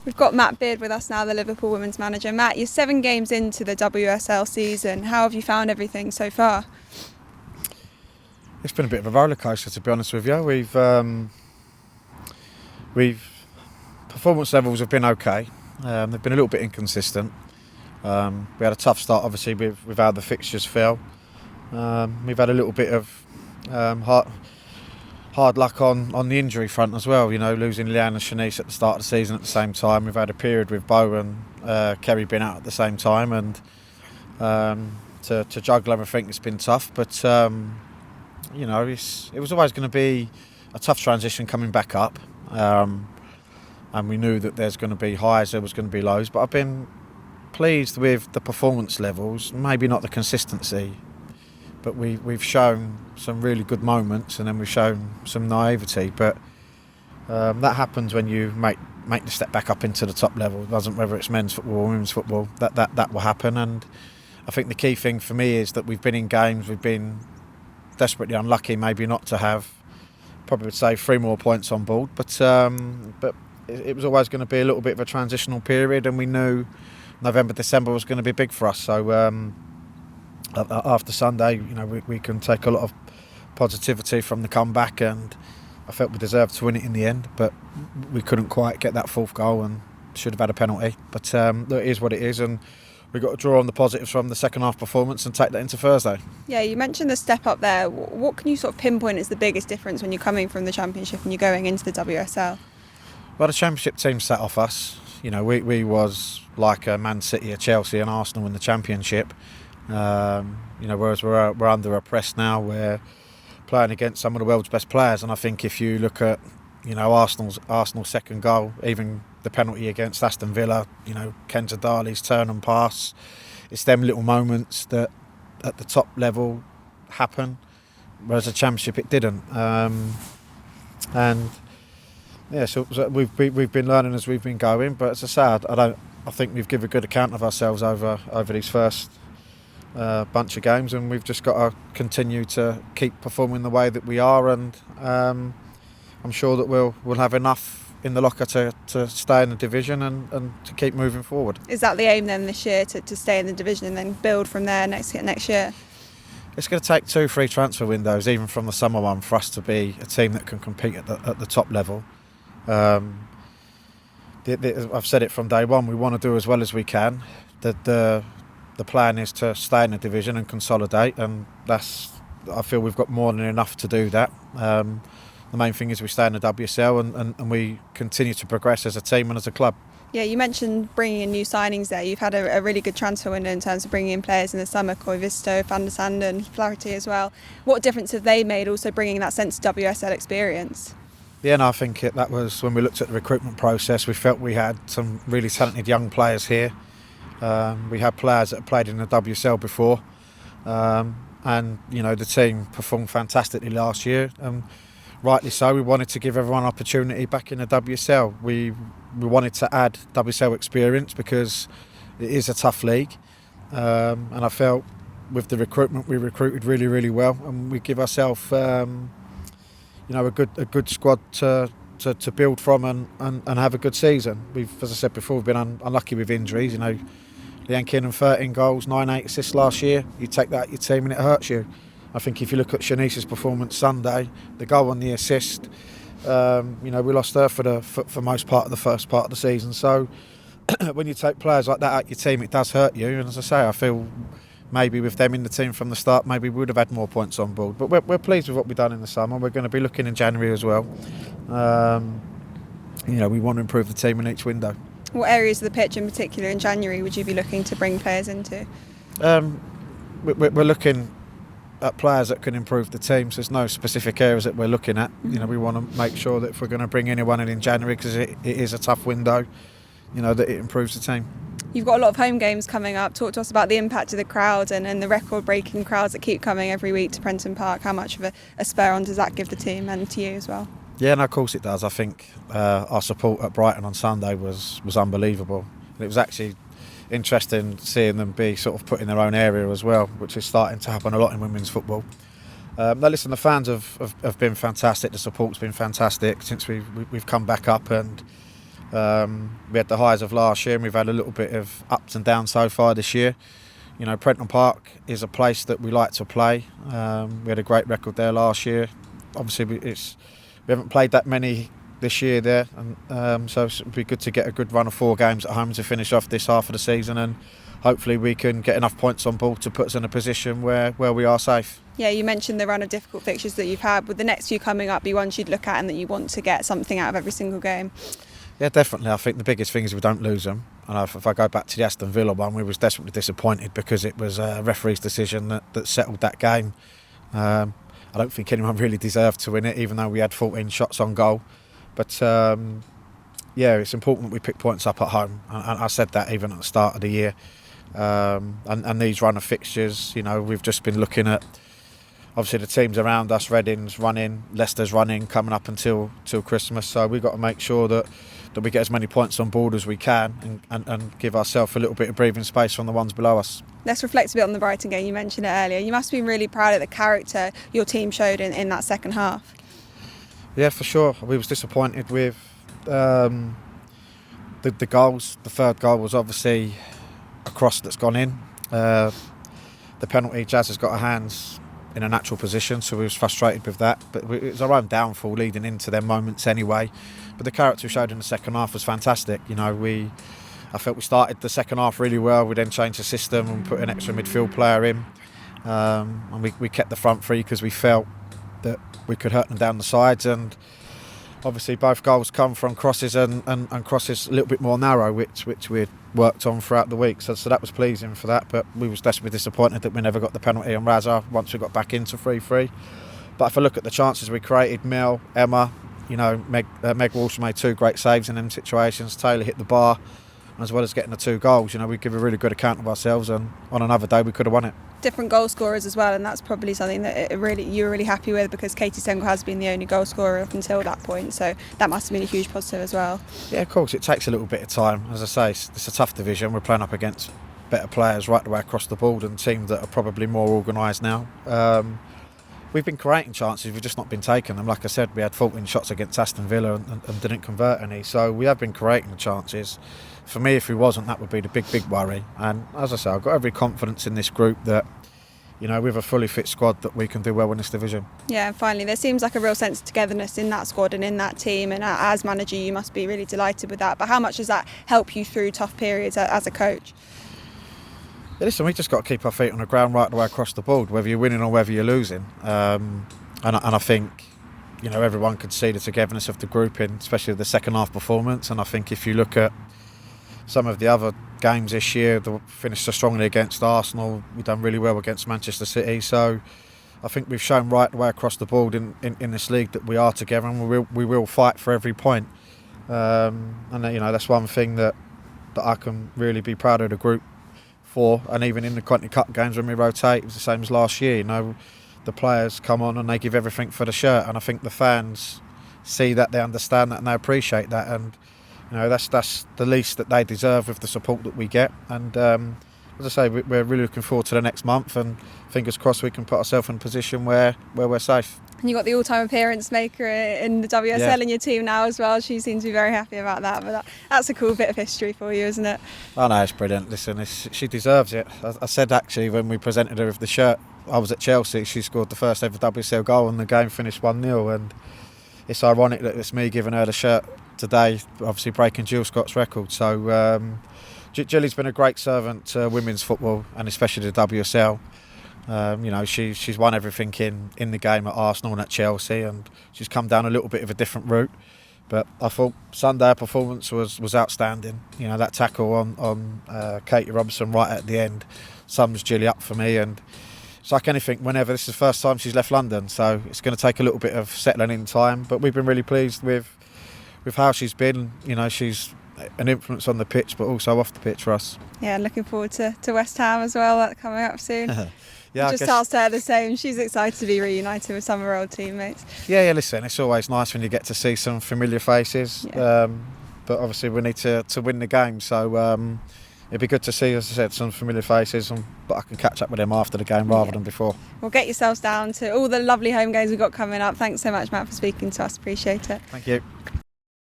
We've got Matt Beard with us now, the Liverpool women's manager. Matt, you're 7 games into the WSL season. How have you found everything so far? It's been a bit of a rollercoaster, to be honest with you. We've performance levels have been okay. They've been a little bit inconsistent. We had a tough start, obviously, with how the fixtures fell. We've had a little bit of hard luck on the injury front as well. You know, losing Leanne and Shanice at the start of the season at the same time. We've had a period with Bo and Kerry being out at the same time, and to juggle everything, it's been tough. But you know, it was always going to be a tough transition coming back up, and we knew that there's going to be highs, there was going to be lows. But I've been pleased with the performance levels, maybe not the consistency. But we've shown some really good moments, and then we've shown some naivety. But that happens when you make the step back up into the top level. It doesn't, whether it's men's football or women's football, that will happen. And I think the key thing for me is that we've been in games, we've been desperately unlucky, maybe not to have, probably would say 3 more points on board. But it was always going to be a little bit of a transitional period, and we knew November, December was going to be big for us. So after Sunday, you know, we can take a lot of positivity from the comeback, and I felt we deserved to win it in the end, but we couldn't quite get that 4th goal and should have had a penalty. But it is what it is, and we've got to draw on the positives from the second half performance and take that into Thursday. Yeah, you mentioned the step up there. What can you sort of pinpoint as the biggest difference when you're coming from the Championship and you're going into the WSL? Well, the Championship team sat off us. You know, we was like a Man City, a Chelsea and Arsenal in the Championship. You know, whereas we're under a press now, we're playing against some of the world's best players, and I think if you look at, you know, Arsenal's second goal, even the penalty against Aston Villa, you know, Kenza Darley's turn and pass, it's them little moments that at the top level happen, whereas the Championship it didn't. And yeah, so we've been learning as we've been going, but as I said, I think we've given a good account of ourselves over these first bunch of games, and we've just got to continue to keep performing the way that we are, and I'm sure that we'll have enough in the locker to stay in the division and to keep moving forward. Is that the aim then this year, to stay in the division and then build from there next year? It's going to take 2-3 transfer windows, even from the summer one, for us to be a team that can compete at the top level. I've said it from day one, we want to do as well as we can. The plan is to stay in the division and consolidate, and I feel we've got more than enough to do that. The main thing is we stay in the WSL and we continue to progress as a team and as a club. Yeah, you mentioned bringing in new signings there. You've had a really good transfer window in terms of bringing in players in the summer, Koivisto, Van der Sanden, Flaherty as well. What difference have they made, also bringing that sense of WSL experience? Yeah, and I think that was when we looked at the recruitment process, we felt we had some really talented young players here. We had players that had played in the WSL before, and you know, the team performed fantastically last year, and rightly so. We wanted to give everyone an opportunity back in the WSL. We wanted to add WSL experience because it is a tough league, and I felt with the recruitment we recruited really, really well, and we give ourselves you know, a good squad to build from and have a good season. As I said before, we've been unlucky with injuries. You know, Leanne Kiernan, 13 goals, 9-8 assists last year. You take that at your team and it hurts you. I think if you look at Shanice's performance Sunday, the goal and the assist, you know, we lost her for most part of the first part of the season. So when you take players like that at your team, it does hurt you. And as I say, I feel maybe with them in the team from the start, maybe we would have had more points on board. But we're pleased with what we've done in the summer. We're going to be looking in January as well. You know, we want to improve the team in each window. What areas of the pitch in particular in January would you be looking to bring players into? We're looking at players that can improve the team, so there's no specific areas that we're looking at. You know, we want to make sure that if we're going to bring anyone in January, because it is a tough window, you know, that it improves the team. You've got a lot of home games coming up. Talk to us about the impact of the crowd and the record-breaking crowds that keep coming every week to Prenton Park. How much of a spur on does that give the team and to you as well? Yeah, no, of course it does. I think our support at Brighton on Sunday was unbelievable. And it was actually interesting seeing them be sort of put in their own area as well, which is starting to happen a lot in women's football. Now listen, the fans have been fantastic. The support's been fantastic since we've come back up, and We had the highs of last year, and we've had a little bit of ups and downs so far this year. You know, Prenton Park is a place that we like to play. We had a great record there last year. Obviously, we haven't played that many this year there, and so it'd be good to get a good run of 4 games at home to finish off this half of the season, and hopefully we can get enough points on board to put us in a position where we are safe. Yeah, you mentioned the run of difficult fixtures that you've had. With the next few coming up, be ones you'd look at and that you want to get something out of every single game? Yeah, definitely. I think the biggest thing is we don't lose them. And if I go back to the Aston Villa one, we was desperately disappointed because it was a referee's decision that settled that game. I don't think anyone really deserved to win it, even though we had 14 shots on goal. But yeah, it's important that we pick points up at home. And I said that even at the start of the year. And these run of fixtures, you know, we've just been looking at obviously the teams around us. Reading's running, Leicester's running, coming up until Christmas. So we've got to make sure that we get as many points on board as we can and give ourselves a little bit of breathing space from the ones below us. Let's reflect a bit on the Brighton game. You mentioned it earlier. You must have been really proud of the character your team showed in that second half. Yeah, for sure. We was disappointed with the goals. The third goal was obviously a cross that's gone in. The penalty, Jazz has got her hands in a natural position, so we was frustrated with that. But it was our own downfall leading into them moments anyway. But the character we showed in the second half was fantastic. You know, I felt we started the second half really well. We then changed the system and put an extra midfield player in, and we kept the front three because we felt that we could hurt them down the sides. And obviously both goals come from crosses and crosses a little bit more narrow, which we'd worked on throughout the week. So that was pleasing for that. But we was desperately disappointed that we never got the penalty on Raza once we got back into 3-3. But if I look at the chances we created, Mel, Emma, you know, Meg Walsh made 2 great saves in them situations. Taylor hit the bar, as well as getting the 2 goals. You know, we give a really good account of ourselves, and on another day we could have won it. Different goal scorers as well, and that's probably something that you were really happy with, because Katie Stengel has been the only goal scorer up until that point, so that must have been a huge positive as well. Yeah, of course, it takes a little bit of time. As I say, it's a tough division. We're playing up against better players right the way across the board and teams that are probably more organised now. We've been creating chances, we've just not been taking them. Like I said, we had 14 shots against Aston Villa and didn't convert any, so we have been creating the chances. For me, if we wasn't, that would be the big worry. And as I say, I've got every confidence in this group that, you know, with a fully fit squad, that we can do well in this division. Yeah, and finally, there seems like a real sense of togetherness in that squad and in that team, and as manager you must be really delighted with that. But how much does that help you through tough periods as a coach? Yeah, listen, we just got to keep our feet on the ground right the way across the board, whether you're winning or whether you're losing. And I think, you know, everyone could see the togetherness of the group in, especially the second half performance. And I think if you look at some of the other games this year, they finished so strongly against Arsenal. We've done really well against Manchester City. So I think we've shown right the way across the board in this league that we are together, and we will fight for every point. And you know, that's one thing that I can really be proud of the group for. And even in the Continental Cup games when we rotate, it was the same as last year. You know, the players come on and they give everything for the shirt, and I think the fans see that, they understand that, and they appreciate that. And you know, that's the least that they deserve with the support that we get. And as I say, we're really looking forward to the next month, and fingers crossed we can put ourselves in a position where we're safe. And you've got the all-time appearance maker in the WSL in your team now as well. She seems to be very happy about that. But that's a cool bit of history for you, isn't it? Oh no, it's brilliant. Listen, she deserves it. I said actually when we presented her with the shirt, I was at Chelsea, she scored the first ever WSL goal and the game finished 1-0. And it's ironic that it's me giving her the shirt today, obviously breaking Jill Scott's record. So Jilly's been a great servant to women's football, and especially the WSL. You know, she's won everything in the game at Arsenal and at Chelsea, and she's come down a little bit of a different route. But I thought Sunday performance was outstanding. You know, that tackle on Katie Robinson right at the end sums Jilly up for me. And it's like anything, whenever this is the first time she's left London, so it's going to take a little bit of settling in time. But we've been really pleased with how she's been. You know, she's an influence on the pitch, but also off the pitch for us. Yeah, looking forward to West Ham as well, that coming up soon. Yeah, just asked her the same. She's excited to be reunited with some of her old teammates. Yeah, listen, it's always nice when you get to see some familiar faces. Yeah. But obviously we need to win the game, so it'd be good to see, as I said, some familiar faces, but I can catch up with them after the game rather than before. Well, get yourselves down to all the lovely home games we've got coming up. Thanks so much, Matt, for speaking to us. Appreciate it. Thank you.